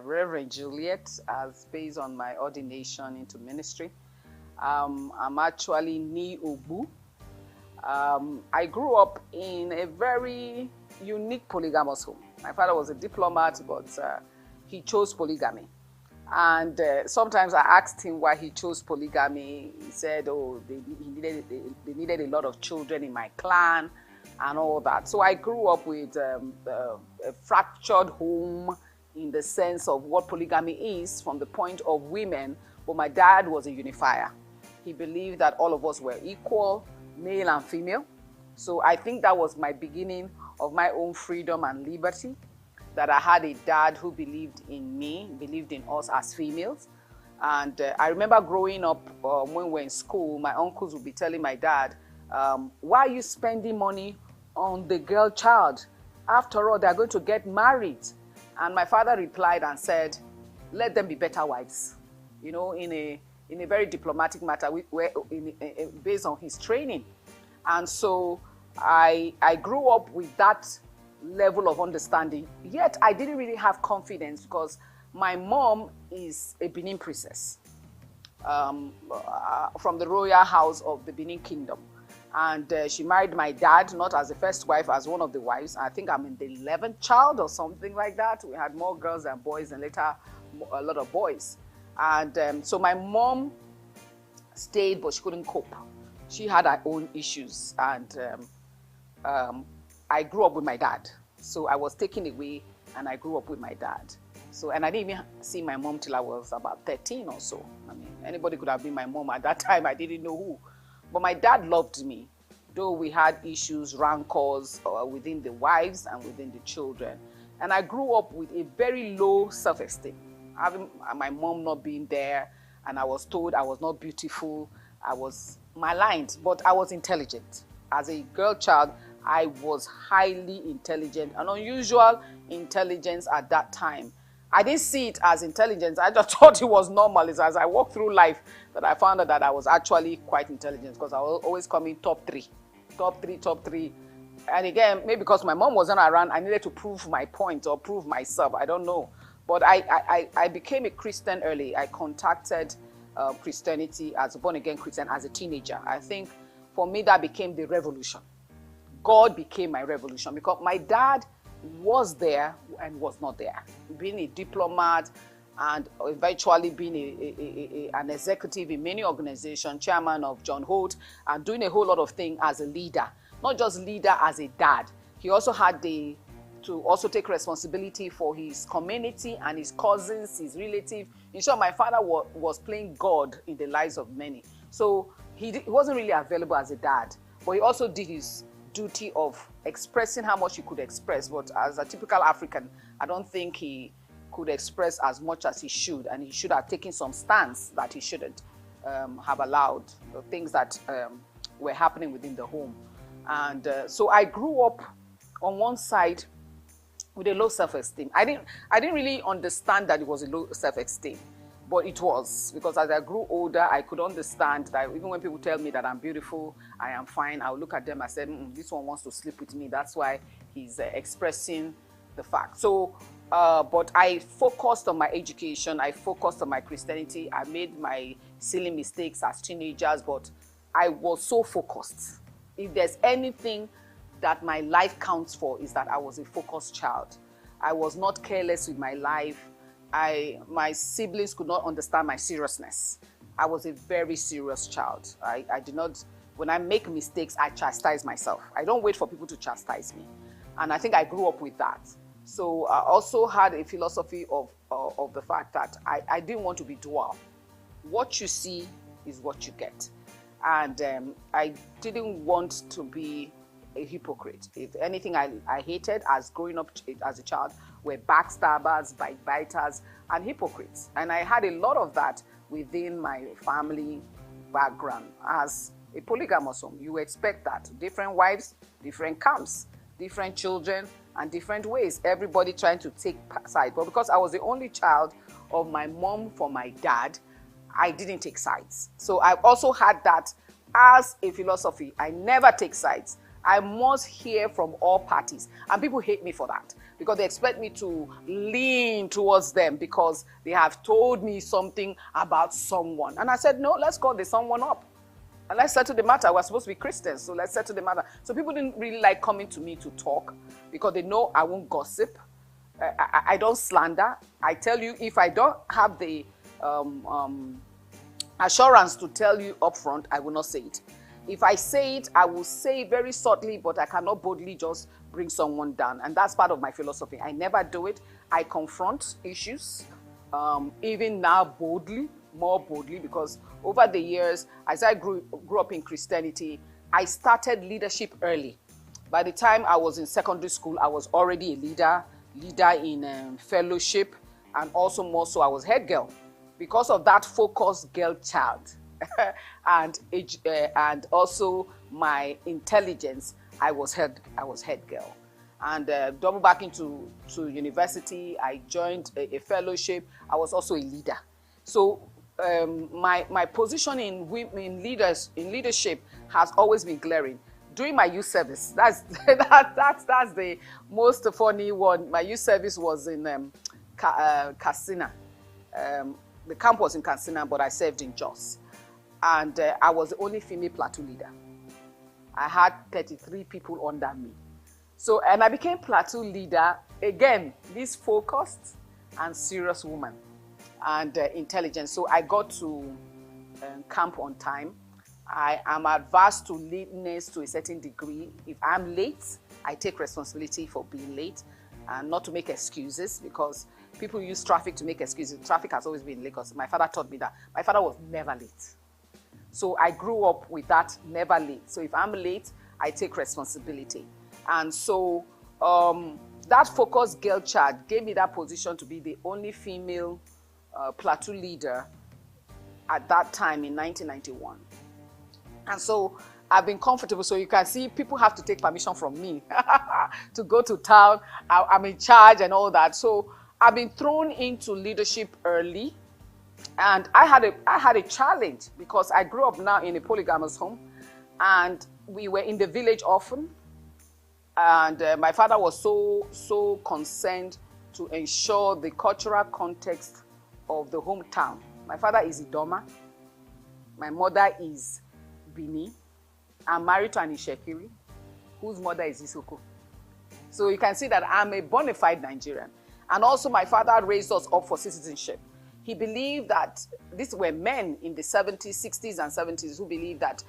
Reverend Juliet, as based on my ordination into ministry. I'm actually Ni Obu. I grew up in a very unique polygamous home. My father was a diplomat, but he chose polygamy. And sometimes I asked him why he chose polygamy. He said, oh, they needed a lot of children in my clan and all that. So I grew up with a fractured home in the sense of what polygamy is from the point of women, but my dad was a unifier. He believed that all of us were equal, male and female. So I think that was my beginning of my own freedom and liberty, that I had a dad who believed in me, believed in us as females. And I remember growing up when we were in school, my uncles would be telling my dad, why are you spending money on the girl child? After all, they're going to get married. And my father replied and said, let them be better wives. You know, in a very diplomatic matter, based on his training. And so I grew up with that level of understanding. Yet I didn't really have confidence because my mom is a Benin princess from the royal house of the Benin Kingdom. And she married my dad, not as the first wife, as one of the wives. I think I'm in the 11th child or something like that. We had more girls than boys, and later a lot of boys. And so my mom stayed, but she couldn't cope. She had her own issues. And I grew up with my dad. So I was taken away, and I grew up with my dad. So, and I didn't even see my mom till I was about 13 or so. I mean, anybody could have been my mom at that time. I didn't know who. But my dad loved me, though we had issues, rancors within the wives and within the children. And I grew up with a very low self-esteem, having my mom not being there, and I was told I was not beautiful. I was maligned, but I was intelligent. As a girl child, I was highly intelligent, an unusual intelligence at that time. I didn't see it as intelligence. I just thought it was normal. It's as I walked through life that I found out that I was actually quite intelligent, because I was always coming top three. And again, maybe because my mom wasn't around, I needed to prove my point or prove myself. I don't know. But I became a Christian early. I contacted Christianity as a born-again Christian as a teenager. I think for me that became the revolution. God became my revolution, because my dad was there and was not there. Being a diplomat and eventually being an executive in many organizations, chairman of John Holt, and doing a whole lot of things as a leader. Not just leader as a dad. He also had to also take responsibility for his community and his cousins, his relatives. In short, my father was playing God in the lives of many. So he wasn't really available as a dad, but he also did his duty of expressing how much he could express. But as a typical African, I don't think he could express as much as he should, and he should have taken some stance that he shouldn't have allowed the things that were happening within the home. And so I grew up on one side with a low self-esteem. I didn't really understand that it was a low self-esteem, but it was, because as I grew older, I could understand that even when people tell me that I'm beautiful, I am fine, I'll look at them and say, this one wants to sleep with me. That's why he's expressing the fact. So, but I focused on my education. I focused on my Christianity. I made my silly mistakes as teenagers, but I was so focused. If there's anything that my life counts for, is that I was a focused child. I was not careless with my life. My siblings could not understand my seriousness. I was a very serious child. I did not, when I make mistakes, I chastise myself. I don't wait for people to chastise me. And I think I grew up with that. So I also had a philosophy of the fact that I didn't want to be dual. What you see is what you get. And I didn't want to be a hypocrite. If anything I hated as growing up as a child were backstabbers, biters, and hypocrites. And I had a lot of that within my family background. As a polygamous home, you expect that. Different wives, different camps, different children, and different ways. Everybody trying to take sides. But because I was the only child of my mom for my dad, I didn't take sides. So I also had that as a philosophy. I never take sides. I must hear from all parties. And people hate me for that because they expect me to lean towards them because they have told me something about someone. And I said, no, let's call the someone up. And let's settle the matter. We're supposed to be Christians, so let's settle the matter. So people didn't really like coming to me to talk because they know I won't gossip. I don't slander. I tell you, if I don't have the assurance to tell you upfront, I will not say it. If I say it, I will say very subtly, but I cannot boldly just bring someone down. And that's part of my philosophy. I never do it. I confront issues, even now boldly, more boldly, because over the years, as I grew up in Christianity, I started leadership early. By the time I was in secondary school, I was already a leader in fellowship, and also more so I was head girl. Because of that focused girl child and also my intelligence, I was head girl. And double back into university, I joined a fellowship. I was also a leader. So my position in leadership has always been glaring. During my youth service, that's the most funny one. My youth service was in Katsina. The camp was in Katsina, but I served in Jos. And I was the only female platoon leader. I had 33 people under me. So, and I became platoon leader, again, this focused and serious woman and intelligent. So I got to camp on time. I am adverse to lateness to a certain degree. If I'm late, I take responsibility for being late and not to make excuses, because people use traffic to make excuses. Traffic has always been in Lagos. My father taught me that. My father was never late. So I grew up with that, never late. So if I'm late, I take responsibility. And so that focused girl child gave me that position to be the only female platoon leader at that time in 1991. And so I've been comfortable. So you can see people have to take permission from me to go to town. I'm in charge and all that. So I've been thrown into leadership early. And I had a challenge because I grew up now in a polygamous home, and we were in the village often. And my father was so concerned to ensure the cultural context of the hometown. My father is Idoma. My mother is Bini. I'm married to an Ishekiri, whose mother is Isoko. So you can see that I'm a bona fide Nigerian. And also my father raised us up for citizenship. He believed that these were men in the 70s, 60s, and 70s who believed that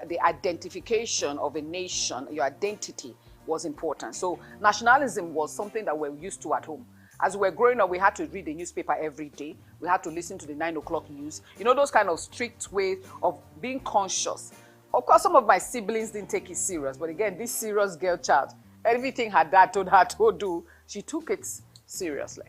the identification of a nation, your identity, was important. So nationalism was something that we're used to at home. As we were growing up, we had to read the newspaper every day. We had to listen to the 9 o'clock news. You know, those kind of strict ways of being conscious. Of course, some of my siblings didn't take it serious. But again, this serious girl child, everything her dad told her to do, she took it seriously.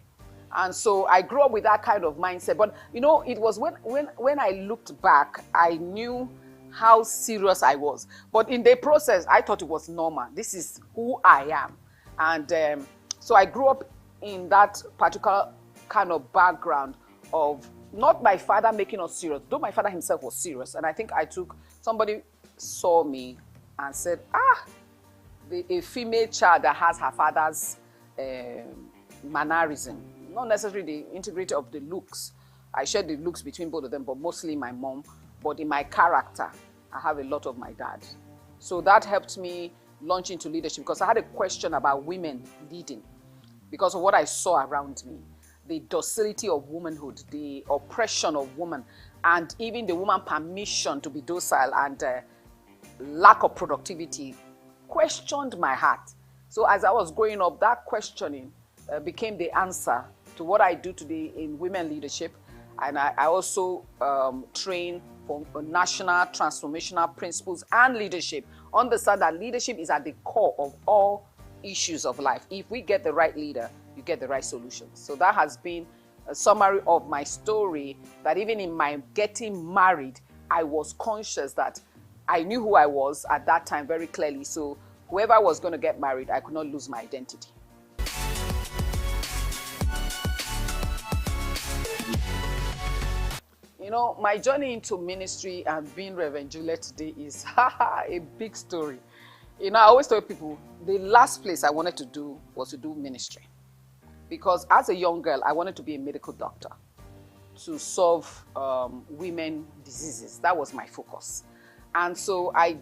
And so I grew up with that kind of mindset. But, you know, it was when I looked back, I knew how serious I was. But in the process, I thought it was normal. This is who I am. And so I grew up in that particular kind of background of not my father making us serious, though my father himself was serious. And I think somebody saw me and said, a female child that has her father's mannerism. Not necessarily the integrity of the looks. I shared the looks between both of them, but mostly my mom. But in my character, I have a lot of my dad. So that helped me launch into leadership, because I had a question about women leading because of what I saw around me. The docility of womanhood, the oppression of women, and even the woman permission to be docile, and lack of productivity questioned my heart. So as I was growing up, that questioning became the answer to what I do today in women leadership. And I also train for national transformational principles and leadership. Understand that leadership is at the core of all issues of life. If we get the right leader, you get the right solutions. So that has been a summary of my story, that even in my getting married, I was conscious that I knew who I was at that time very clearly. So whoever was going to get married, I could not lose my identity. You know, my journey into ministry and being Reverend Juliet today is a big story. You know, I always tell people the last place I wanted to do was to do ministry. Because as a young girl, I wanted to be a medical doctor to solve women diseases. That was my focus. And so I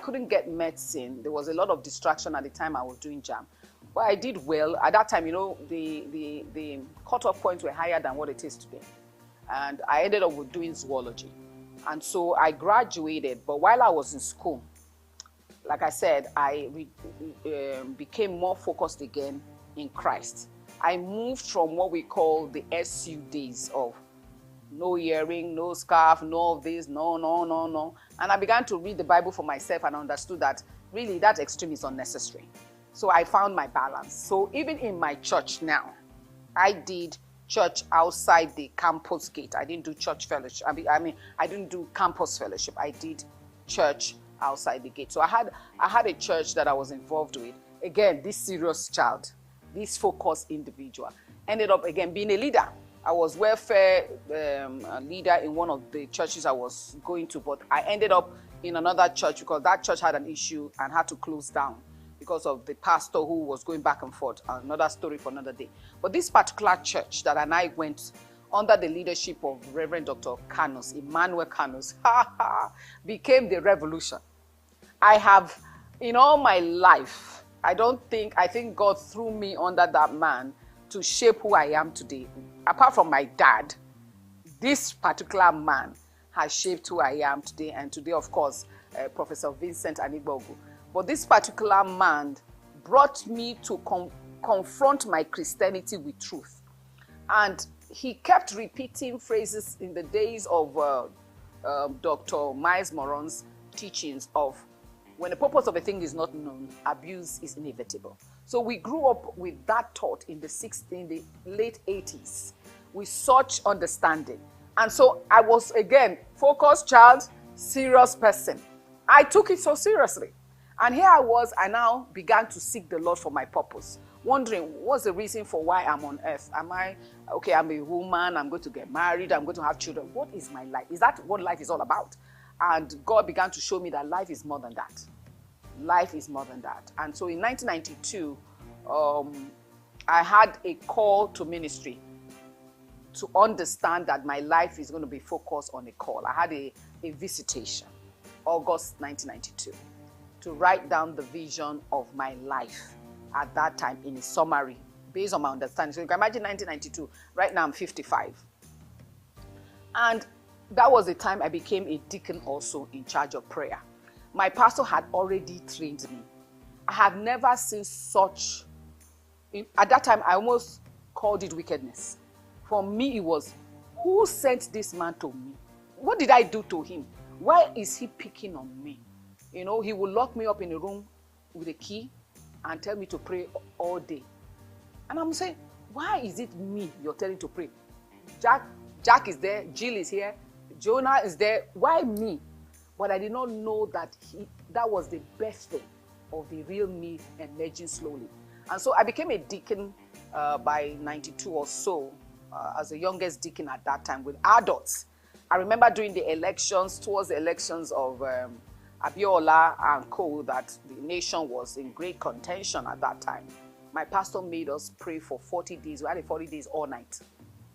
couldn't get medicine. There was a lot of distraction at the time I was doing JAM. But I did well. At that time, you know, the cutoff points were higher than what it is today. And I ended up with doing zoology. And so I graduated. But while I was in school, like I said, I became more focused again in Christ. I moved from what we call the SOUQ days of no earring, no scarf, no of this, no. And I began to read the Bible for myself and understood that really that extreme is unnecessary. So I found my balance. So even in my church now, I did church outside the campus gate. I didn't do church fellowship. I mean, I didn't do campus fellowship. I did church outside the gate. So I had a church that I was involved with. Again, this serious child, this focused individual, ended up again being a leader. I was welfare leader in one of the churches I was going to, but I ended up in another church because that church had an issue and had to close down because of the pastor who was going back and forth. Another story for another day. But this particular church that I went under the leadership of Reverend Dr. Kanus, Emmanuel Kanus, became the revolution. I have, in all my life, I think God threw me under that man to shape who I am today. Apart from my dad, this particular man has shaped who I am today. And today, of course, Professor Vincent Anigbogu. But this particular man brought me to confront my Christianity with truth. And he kept repeating phrases in the days of Dr. Miles Moron's teachings of when the purpose of a thing is not known, abuse is inevitable. So we grew up with that thought in the late 80s with such understanding. And so I was, again, focused child, serious person. I took it so seriously. And here I was, I now began to seek the Lord for my purpose, wondering what's the reason for why I'm on earth. I'm a woman, I'm going to get married, I'm going to have children. What is my life? Is that what life is all about? And God began to show me that life is more than that. Life is more than that. And so in 1992, I had a call to ministry to understand that my life is going to be focused on a call. I had a visitation, August 1992, to write down the vision of my life at that time in a summary, based on my understanding. So you can imagine 1992, right now I'm 55. And that was the time I became a deacon also in charge of prayer. My pastor had already trained me. I have never seen such, at that time I almost called it wickedness. For me it was, who sent this man to me? What did I do to him? Why is he picking on me? You know, he will lock me up in a room with a key and tell me to pray all day. And I'm saying, why is it me you're telling to pray? Jack is there, Jill is here, Jonah is there. Why me? But I did not know that that was the best thing of the real me emerging slowly. And so I became a deacon by 92 or so, as the youngest deacon at that time with adults. I remember during the elections, towards the elections of Abiola and co, that the nation was in great contention at that time. My pastor made us pray for 40 days. We had a 40 days all night.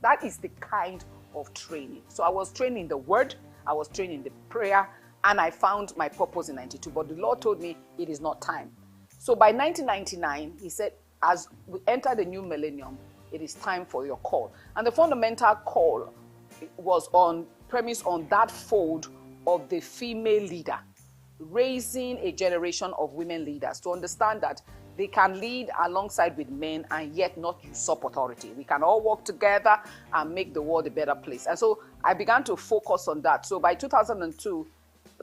That is the kind of training. So I was trained in the word, I was trained in the prayer, and I found my purpose in 92. But the Lord told me it is not time. So by 1999, he said, as we enter the new millennium, it is time for your call. And the fundamental call was premised on that fold of the female leader, raising a generation of women leaders to understand that they can lead alongside with men and yet not usurp authority. We can all work together and make the world a better place. And so I began to focus on that. So by 2002,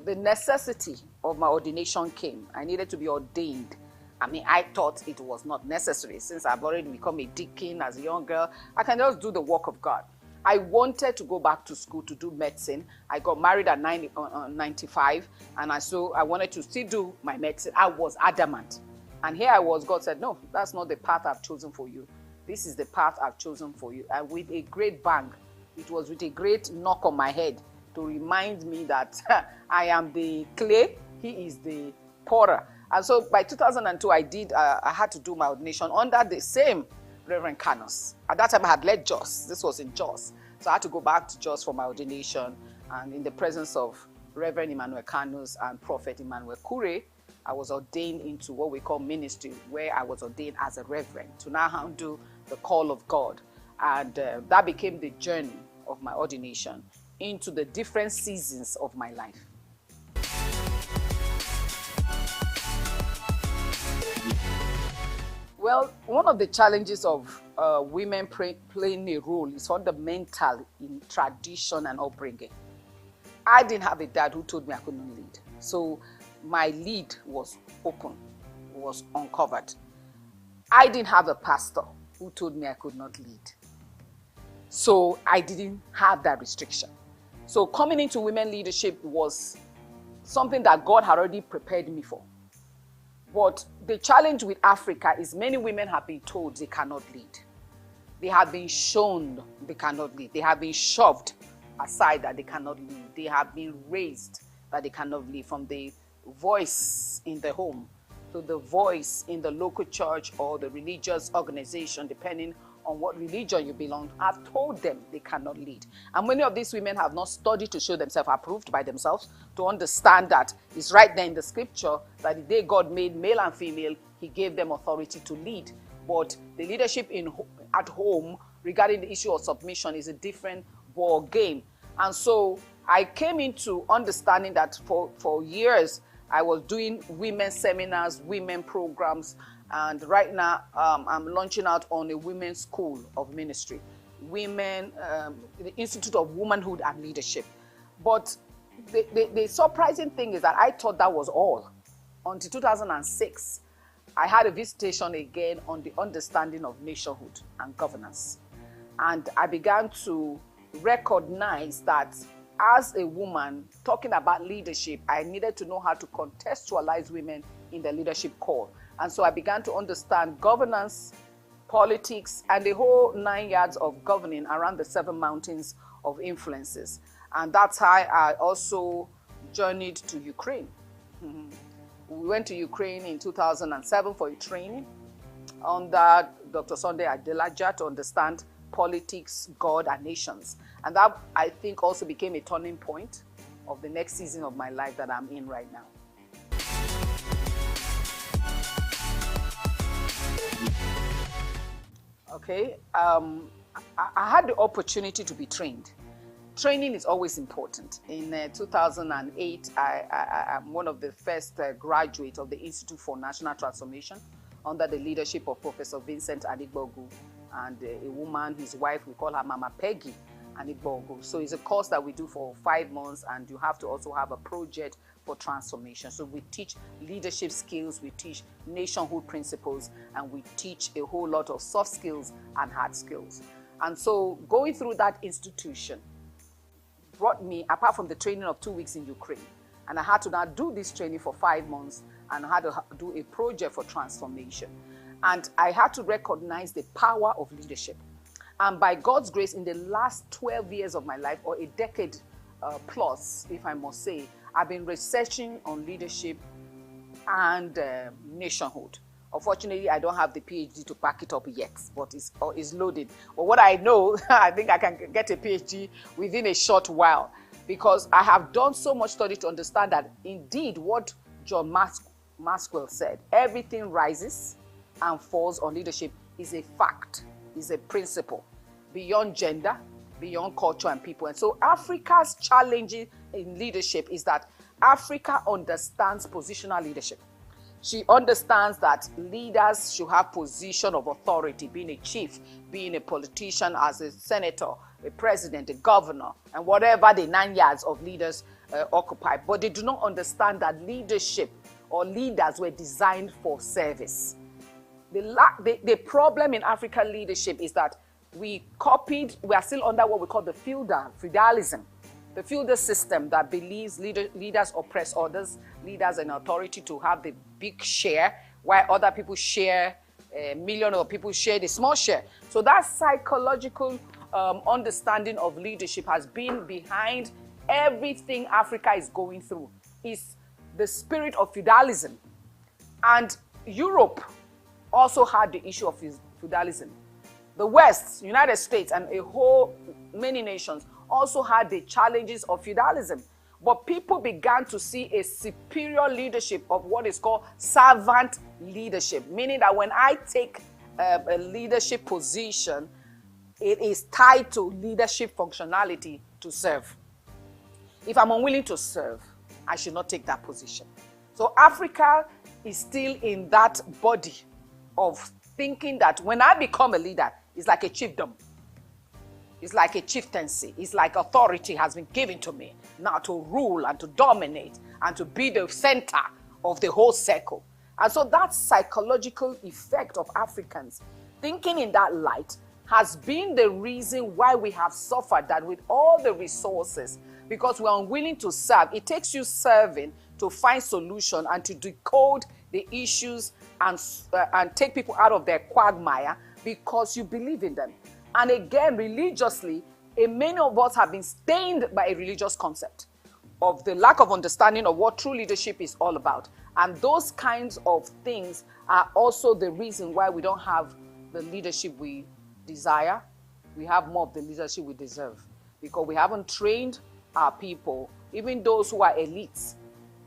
the necessity of my ordination came. I needed to be ordained. I mean, I thought it was not necessary. Since I've already become a deacon as a young girl, I can just do the work of God. I wanted to go back to school to do medicine. I got married at 95, and I wanted to still do my medicine. I was adamant. And here I was, God said, no, that's not the path I've chosen for you. This is the path I've chosen for you. And with a great bang, it was with a great knock on my head to remind me that I am the clay, he is the potter. And so by 2002, I had to do my ordination under the same Reverend Canos. At that time, I had led Jos. This was in Jos. So I had to go back to Jos for my ordination. And in the presence of Reverend Emmanuel Canos and Prophet Emmanuel Kure, I was ordained into what we call ministry, where I was ordained as a reverend to now handle the call of God. And that became the journey of my ordination into the different seasons of my life. Well, one of the challenges of women playing a role is fundamental in tradition and upbringing. I didn't have a dad who told me I couldn't lead. So my lead was open, was uncovered. I didn't have a pastor who told me I could not lead. So I didn't have that restriction. So coming into women leadership was something that God had already prepared me for. But the challenge with Africa is many women have been told they cannot lead. They have been shown they cannot lead. They have been shoved aside that they cannot lead. They have been raised that they cannot lead, from the voice in the home to the voice in the local church or the religious organization, depending on what religion you belong to. I've told them they cannot lead. And many of these women have not studied to show themselves approved by themselves, to understand that it's right there in the scripture that the day God made male and female, he gave them authority to lead. But the leadership at home regarding the issue of submission is a different ball game. And so I came into understanding that for years I was doing women seminars, women programs, and right now I'm launching out on a women's school of ministry, the Institute of Womanhood and Leadership. But the surprising thing is that I thought that was all. Until 2006, I had a visitation again on the understanding of nationhood and governance. And I began to recognize that as a woman talking about leadership, I needed to know how to contextualize women in the leadership call. And so I began to understand governance, politics, and the whole 9 yards of governing around the 7 mountains of influences. And that's how I also journeyed to Ukraine. We went to Ukraine in 2007 for a training under Dr. Sunday Adelaja to understand politics, God, and nations. And that, I think, also became a turning point of the next season of my life that I'm in right now. Okay, I had the opportunity to be trained. Training is always important. In 2008, I'm one of the first graduates of the Institute for National Transformation under the leadership of Professor Vincent Adigbogu and a woman, his wife, we call her Mama Peggy Adigbogu. So it's a course that we do for 5 months, and you have to also have a project for transformation. So we teach leadership skills, we teach nationhood principles, and we teach a whole lot of soft skills and hard skills. And so going through that institution brought me, apart from the training of 2 weeks in Ukraine, and I had to now do this training for 5 months, and I had to do a project for transformation. And I had to recognize the power of leadership. And by God's grace, in the last 12 years of my life, or a decade plus, if I must say, I've been researching on leadership and nationhood. Unfortunately, I don't have the PhD to back it up yet, but it's loaded. But what I know, I think I can get a PhD within a short while, because I have done so much study to understand that indeed what John Maxwell said, everything rises and falls on leadership, is a fact, is a principle, beyond gender, beyond culture and people. And so Africa's challenge in leadership is that Africa understands positional leadership. She understands that leaders should have position of authority, being a chief, being a politician, as a senator, a president, a governor, and whatever the 9 yards of leaders occupy. But they do not understand that leadership or leaders were designed for service. The problem in African leadership is that we are still under what we call the feudalism. The feudal system that believes leaders oppress others, leaders and authority to have the big share, while other people share a million, or people share the small share. So that psychological understanding of leadership has been behind everything Africa is going through. It's the spirit of feudalism And Europe also had the issue of feudalism. The West, United States, and many nations also had the challenges of feudalism. But people began to see a superior leadership of what is called servant leadership, meaning that when I take a leadership position, it is tied to leadership functionality to serve. If I'm unwilling to serve, I should not take that position. So Africa is still in that body of thinking that when I become a leader, it's like a chiefdom. It's like a chieftaincy. It's like authority has been given to me now to rule and to dominate and to be the center of the whole circle. And so that psychological effect of Africans thinking in that light has been the reason why we have suffered that with all the resources, because we're unwilling to serve. It takes you serving to find solution and to decode the issues and take people out of their quagmire because you believe in them. And again, religiously, many of us have been stained by a religious concept of the lack of understanding of what true leadership is all about. And those kinds of things are also the reason why we don't have the leadership we desire. We have more of the leadership we deserve because we haven't trained our people, even those who are elites,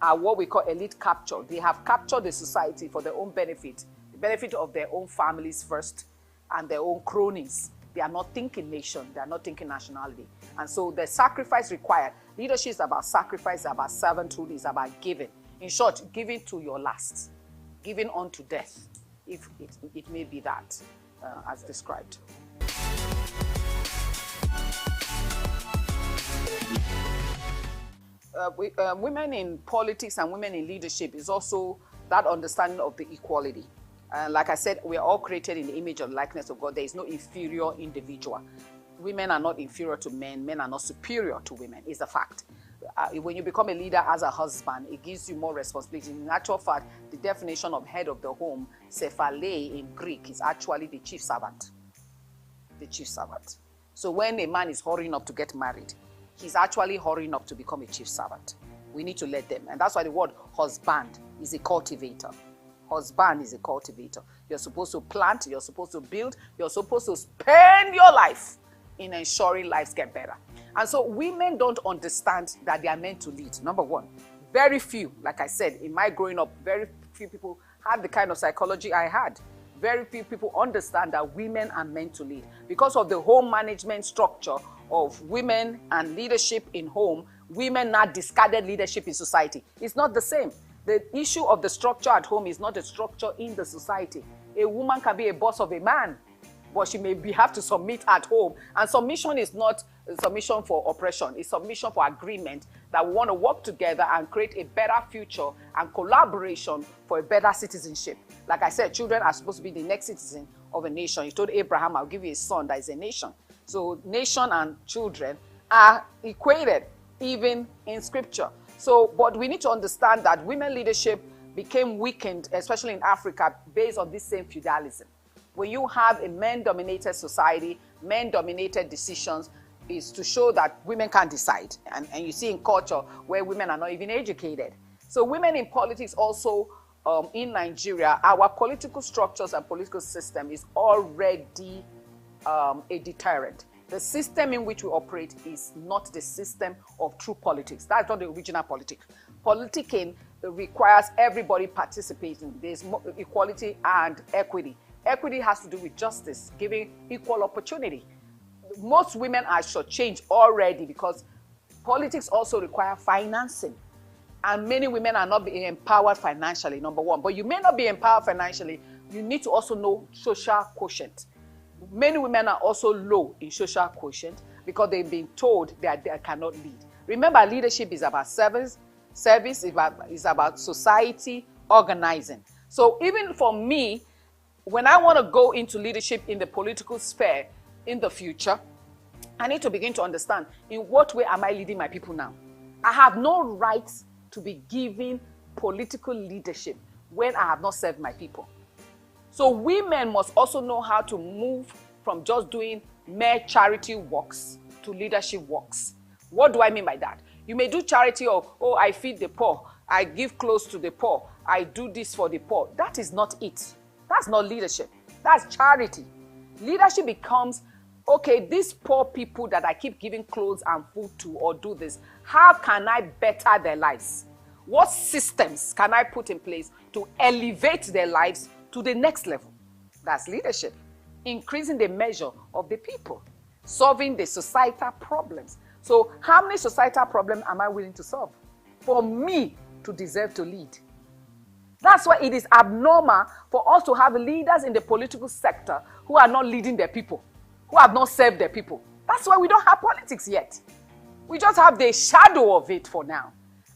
are what we call elite capture. They have captured the society for their own benefit, the benefit of their own families first and their own cronies. They are not thinking nation, they are not thinking nationality. And so the sacrifice required, leadership is about sacrifice, it's about servanthood, it's about giving. In short, giving to your last, giving unto death, if it may be that, as described. Women in politics and women in leadership is also that understanding of the equality. Like I said, we are all created in the image and likeness of God. There is no inferior individual. Women are not inferior to men. Men are not superior to women. It's a fact. When you become a leader as a husband, it gives you more responsibility. In actual fact, the definition of head of the home, Cephale in Greek, is actually the chief servant. The chief servant. So when a man is hurrying up to get married, he's actually hurrying up to become a chief servant. We need to let them. And that's why the word husband is a cultivator. Husband is a cultivator. You're supposed to plant, you're supposed to build, you're supposed to spend your life in ensuring lives get better. And so women don't understand that they are meant to lead. Number one, very few, like I said, in my growing up, very few people had the kind of psychology I had. Very few people understand that women are meant to lead. Because of the home management structure of women and leadership in home, women now discarded leadership in society. It's not the same. The issue of the structure at home is not the structure in the society. A woman can be a boss of a man, but she may have to submit at home. And submission is not submission for oppression. It's submission for agreement that we want to work together and create a better future and collaboration for a better citizenship. Like I said, children are supposed to be the next citizen of a nation. He told Abraham, I'll give you a son that is a nation. So nation and children are equated, even in scripture. So, but we need to understand that women leadership became weakened, especially in Africa, based on this same feudalism. When you have a men-dominated society, men-dominated decisions, is to show that women can't decide. And you see in culture where women are not even educated. So women in politics also, in Nigeria, our political structures and political system is already a deterrent. The system in which we operate is not the system of true politics. That's not the original politics. Politicking requires everybody participating. There's equality and equity. Equity has to do with justice, giving equal opportunity. Most women are shortchanged already because politics also require financing. And many women are not being empowered financially, number one. But you may not be empowered financially. You need to also know social quotient. Many women are also low in social quotient because they've been told that they cannot lead. Remember, leadership is about service is about society organizing. So even for me, when I want to go into leadership in the political sphere in the future, I need to begin to understand in what way am I leading my people now? I have no right to be giving political leadership when I have not served my people. So women must also know how to move from just doing mere charity works to leadership works. What do I mean by that? You may do charity of, oh, I feed the poor, I give clothes to the poor, I do this for the poor. That is not it. That's not leadership. That's charity. Leadership becomes, okay, these poor people that I keep giving clothes and food to or do this, how can I better their lives? What systems can I put in place to elevate their lives to the next level? That's leadership. Increasing the measure of the people, solving the societal problems. So how many societal problems am I willing to solve for me to deserve to lead? That's why it is abnormal for us to have leaders in the political sector who are not leading their people, who have not served their people. That's why we don't have politics yet. We just have the shadow of it for now.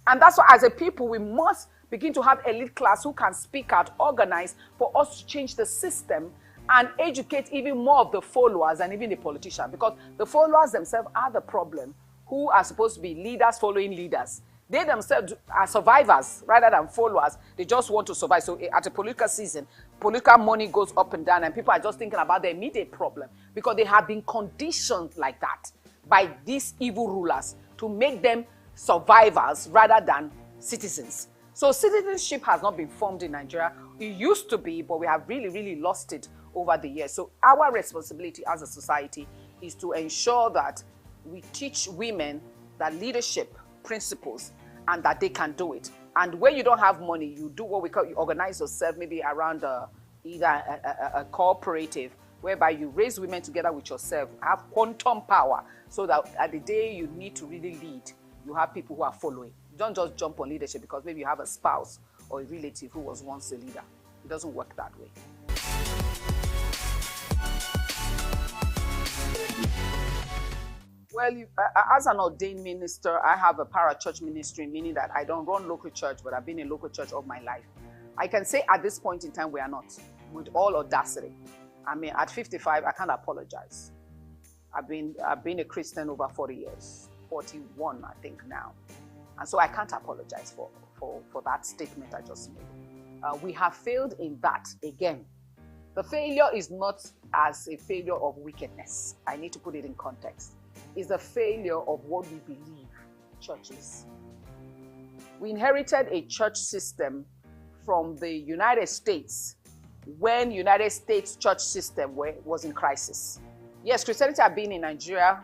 And that's why as a people, we must begin to have elite class who can speak out, organize for us to change the system and educate even more of the followers and even the politicians. Because the followers themselves are the problem, who are supposed to be leaders following leaders. They themselves are survivors rather than followers. They just want to survive. So at a political season, political money goes up and down and people are just thinking about the immediate problem because they have been conditioned like that by these evil rulers to make them survivors rather than citizens. So citizenship has not been formed in Nigeria. It used to be, but we have really, really lost it over the years. So our responsibility as a society is to ensure that we teach women that leadership principles and that they can do it. And when you don't have money, you do what we call, you organize yourself maybe around either a cooperative whereby you raise women together with yourself, have quantum power so that at the day you need to really lead, you have people who are following. You don't just jump on leadership because maybe you have a spouse or a relative who was once a leader. It doesn't work that way. Well, as an ordained minister, I have a parachurch ministry, meaning that I don't run local church, but I've been in local church all my life. I can say at this point in time, we are not, with all audacity. I mean, at 55, I can't apologize. I've been a Christian over 40 years, 41, I think now. And so I can't apologize for that statement I just made. We have failed in that again. The failure is not as a failure of wickedness. I need to put it in context. It's a failure of what we believe churches. We inherited a church system from the United States when United States church system was in crisis. Yes, Christianity has been in Nigeria,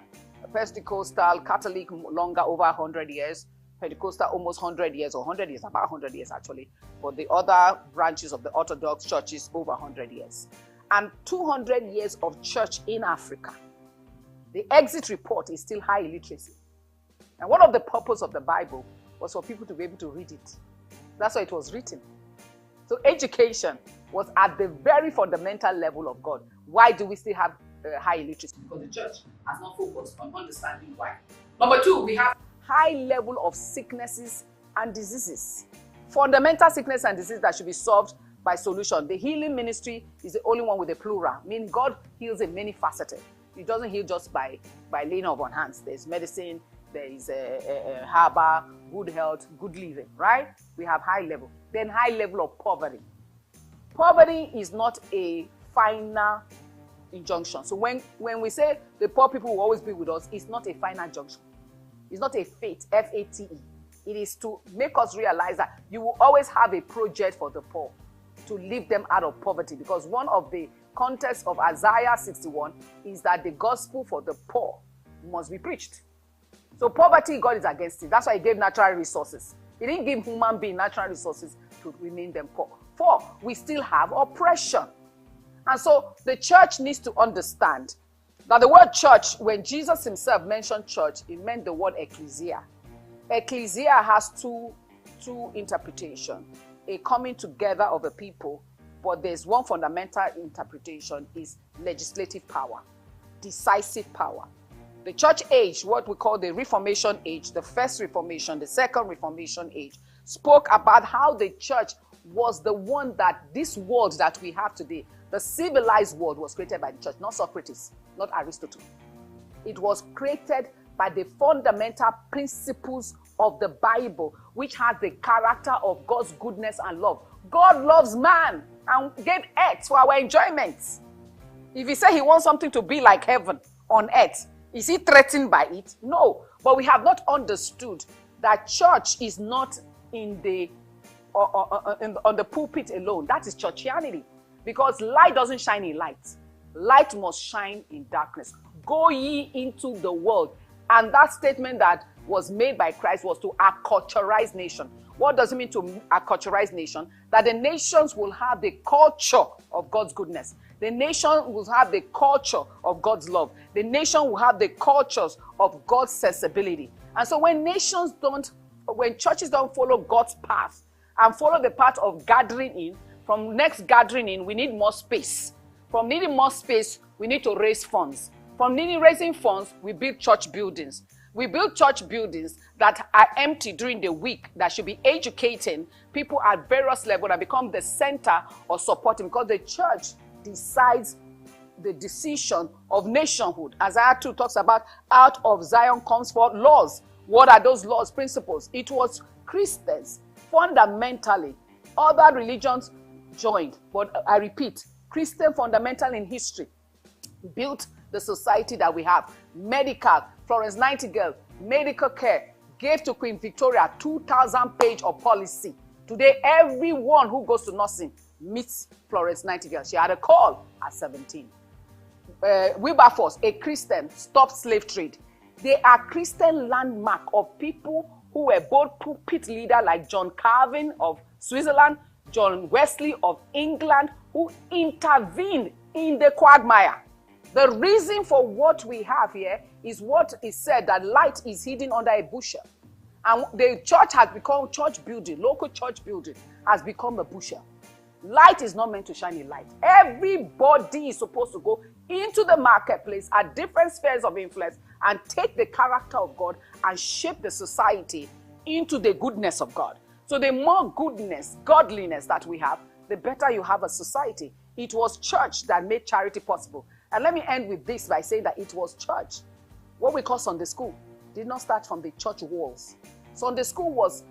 Pentecostal, Catholic longer, over 100 years, Pentecostal almost 100 years, or 100 years, about 100 years actually, but the other branches of the Orthodox churches over 100 years. And 200 years of church in Africa. The exit report is still high illiteracy. And one of the purposes of the Bible was for people to be able to read it. That's why it was written. So education was at the very fundamental level of God. Why do we still have high illiteracy? Because the church has not focused on understanding why. Number two, we have high level of sicknesses and diseases. Fundamental sickness and disease that should be solved by solution. The healing ministry is the only one with a plural, meaning God heals in many faceted. He doesn't heal just by laying on hands. There's medicine, there is a herbal, good health, good living, right? We have high level. Then high level of poverty. Poverty is not a final injunction. So when we say the poor people will always be with us, it's not a final junction. It's not a fate, F-A-T-E. It is to make us realize that you will always have a project for the poor to lift them out of poverty, because one of the context of Isaiah 61 is that the gospel for the poor must be preached. So poverty, God is against it. That's why he gave natural resources. He didn't give human being natural resources to remain them poor. Four, we still have oppression. And so the church needs to understand that the word church, when Jesus himself mentioned church, it meant the word ecclesia. Ecclesia has two interpretations. A coming together of a people, but there's one fundamental interpretation is legislative power, decisive power. The church age, what we call the Reformation age, the first Reformation, the second Reformation age, spoke about how the church was the one that this world that we have today, the civilized world, was created by the church, not Socrates, not Aristotle. It was created by the fundamental principles of the Bible, which has the character of God's goodness and love. God loves man and gave earth for our enjoyment. If he said he wants something to be like heaven on earth, is he threatened by it? No. But we have not understood that church is not in the on the pulpit alone. That is churchianity. Because light doesn't shine in light. Light must shine in darkness. Go ye into the world. And that statement that was made by Christ was to acculturize nation. What does it mean to acculturize nation? That the nations will have the culture of God's goodness. The nation will have the culture of God's love. The nation will have the cultures of God's sensibility. And so when churches don't follow God's path and follow the path of gathering in, from next gathering in, we need more space. From needing more space, we need to raise funds. From raising funds, we build church buildings. We build church buildings that are empty during the week, that should be educating people at various levels and become the center of supporting, because the church decides the decision of nationhood. Isaiah 2 talks about out of Zion comes forth laws. What are those laws, principles? It was Christians, fundamentally. Other religions joined, but I repeat, Christian fundamental in history built the society that we have. Medical, Florence Nightingale, medical care, gave to Queen Victoria 2,000 pages of policy. Today, everyone who goes to nursing meets Florence Nightingale. She had a call at 17. Wilberforce, a Christian, stopped slave trade. They are Christian landmark of people who were both pulpit leaders like John Calvin of Switzerland, John Wesley of England, who intervened in the quagmire. The reason for what we have here is what is said, that light is hidden under a bushel. And the church has become church building, local church building has become a bushel. Light is not meant to shine in light. Everybody is supposed to go into the marketplace at different spheres of influence and take the character of God and shape the society into the goodness of God. So the more goodness, godliness that we have, the better you have a society. It was church that made charity possible. And let me end with this by saying that it was church. What we call Sunday school did not start from the church walls. Sunday school was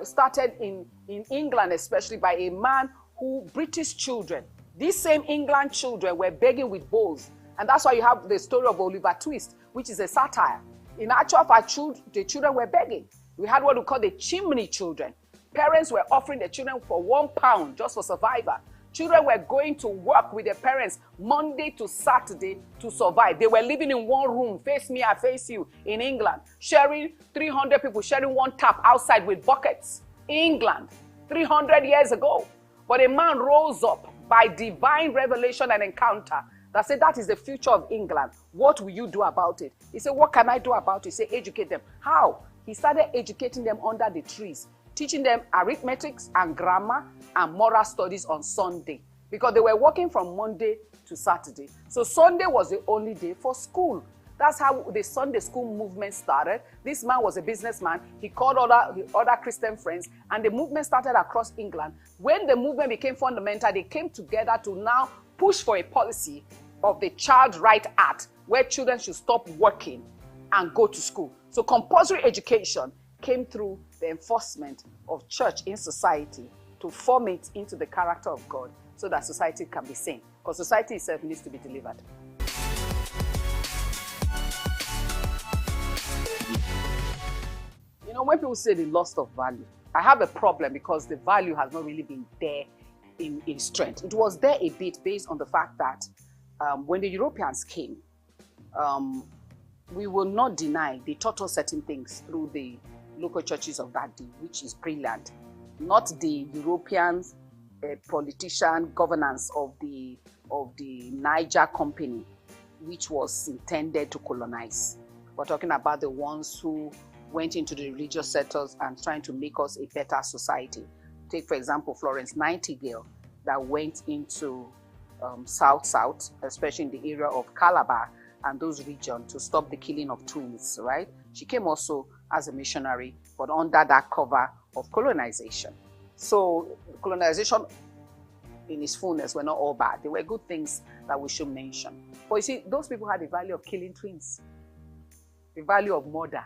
started in England, especially by a man who, British children, these same England children were begging with bowls. And that's why you have the story of Oliver Twist, which is a satire. In actual fact, the children were begging. We had what we call the chimney children. Parents were offering their children for £1 just for survival. Children were going to work with their parents Monday to Saturday to survive. They were living in one room, face me, I face you, in England, sharing 300 people, sharing one tap outside with buckets. England, 300 years ago. But a man rose up by divine revelation and encounter that said, that is the future of England. What will you do about it? He said, what can I do about it? He said, educate them. How? He started educating them under the trees, teaching them arithmetics and grammar and moral studies on Sunday, because they were working from Monday to Saturday. So Sunday was the only day for school. That's how the Sunday school movement started. This man was a businessman. He called other Christian friends, and the movement started across England. When the movement became fundamental, they came together to now push for a policy of the Child Right Act, where children should stop working and go to school. So compulsory education came through the enforcement of church in society to form it into the character of God, so that society can be sane, because society itself needs to be delivered. You know, when people say the loss of value, I have a problem, because the value has not really been there in strength. It was there a bit based on the fact that when the Europeans came, we will not deny they taught us certain things through the local churches of that day, which is brilliant. Not the European politician governance of the Niger Company, which was intended to colonize. We're talking about the ones who went into the religious sectors and trying to make us a better society. Take, for example, Florence Nightingale, that went into South, especially in the area of Calabar and those regions, to stop the killing of twins, right? She came also as a missionary, but under that cover of colonization. So colonization in its fullness were not all bad. They were good things that we should mention. But you see, those people had the value of killing twins, the value of murder.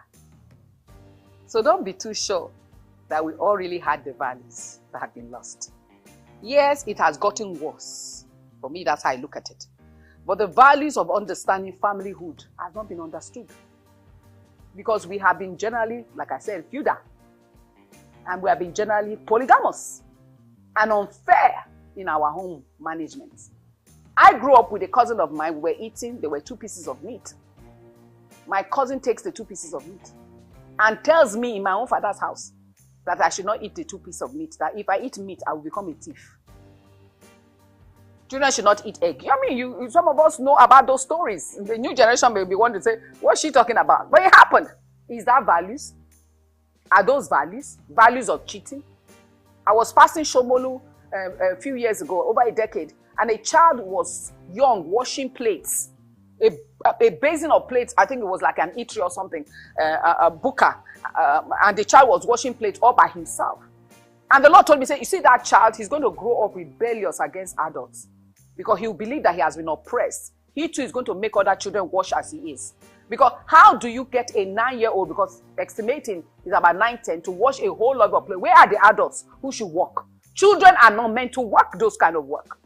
So don't be too sure that we all really had the values that have been lost. Yes, it has gotten worse. For me, that's how I look at it. But the values of understanding familyhood have not been understood. Because we have been generally, like I said, feudal. And we have been generally polygamous and unfair in our home management. I grew up with a cousin of mine. We were eating, there were 2 pieces of meat. My cousin takes the 2 pieces of meat and tells me in my own father's house that I should not eat the 2 pieces of meat, that if I eat meat, I will become a thief. Children should not eat egg. I mean, some of us know about those stories. The new generation may be wanting to say, what's she talking about? But it happened. Is that values? Are those values? Values of cheating? I was passing Shomolu a few years ago, over a decade, and a child was young, washing plates. A basin of plates, I think it was like an eatery or something, a buka, and the child was washing plates all by himself. And the Lord told me, say, you see that child, he's going to grow up rebellious against adults because he will believe that he has been oppressed. He too is going to make other children wash as he is. Because how do you get a 9-year-old, because estimating is about 9, 10, to wash a whole lot of plates? Where are the adults who should work? Children are not meant to work those kind of work.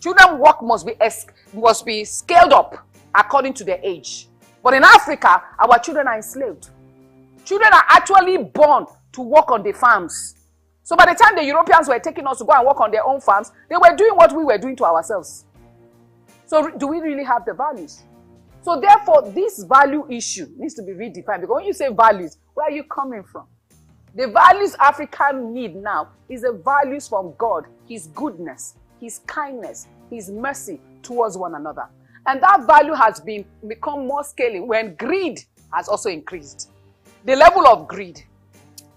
Children's work must be scaled up according to their age. But in Africa, our children are enslaved. Children are actually born to work on the farms. So by the time the Europeans were taking us to go and work on their own farms, they were doing what we were doing to ourselves. So do we really have the values? So therefore, this value issue needs to be redefined. Because when you say values, where are you coming from? The values Africa need now is the values from God, His goodness, His kindness, His mercy towards one another. And that value has become more scaling when greed has also increased. The level of greed,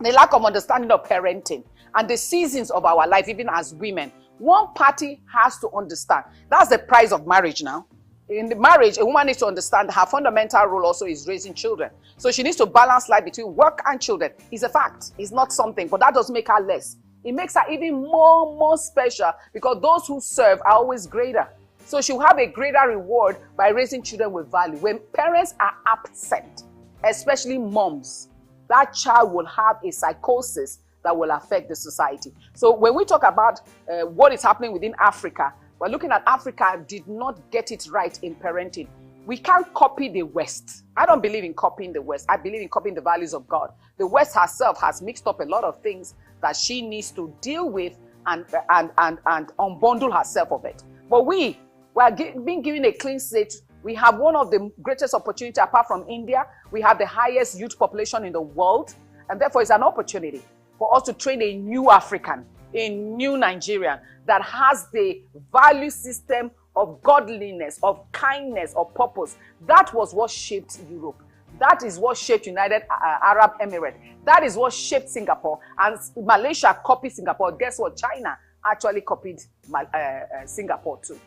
the lack of understanding of parenting, and the seasons of our life, even as women, one party has to understand. That's the price of marriage now. In the marriage, a woman needs to understand her fundamental role also is raising children. So she needs to balance life between work and children. It's a fact. It's not something, but that doesn't make her less. It makes her even more special because those who serve are always greater. So she'll have a greater reward by raising children with value. When parents are absent, especially moms, that child will have a psychosis that will affect the society. So when we talk about what is happening within Africa, we're looking at Africa did not get it right in parenting. We can't copy the West. I don't believe in copying the West. I believe in copying the values of God. The West herself has mixed up a lot of things that she needs to deal with and unbundle herself of it. But we are being given a clean slate. We have one of the greatest opportunities apart from India. We have the highest youth population in the world. And therefore, it's an opportunity for us to train a new African, a new Nigerian that has the value system of godliness, of kindness, of purpose. That was what shaped Europe. That is what shaped United Arab Emirates. That is what shaped Singapore. And Malaysia copied Singapore. Guess what? China actually copied Singapore too.